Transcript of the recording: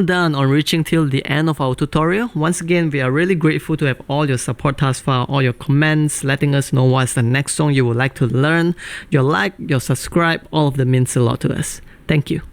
done on reaching till the end of our tutorial. Once again, we are really grateful to have all your support thus far, all your comments, letting us know what's the next song you would like to learn. Your like, your subscribe, all of them means a lot to us. Thank you.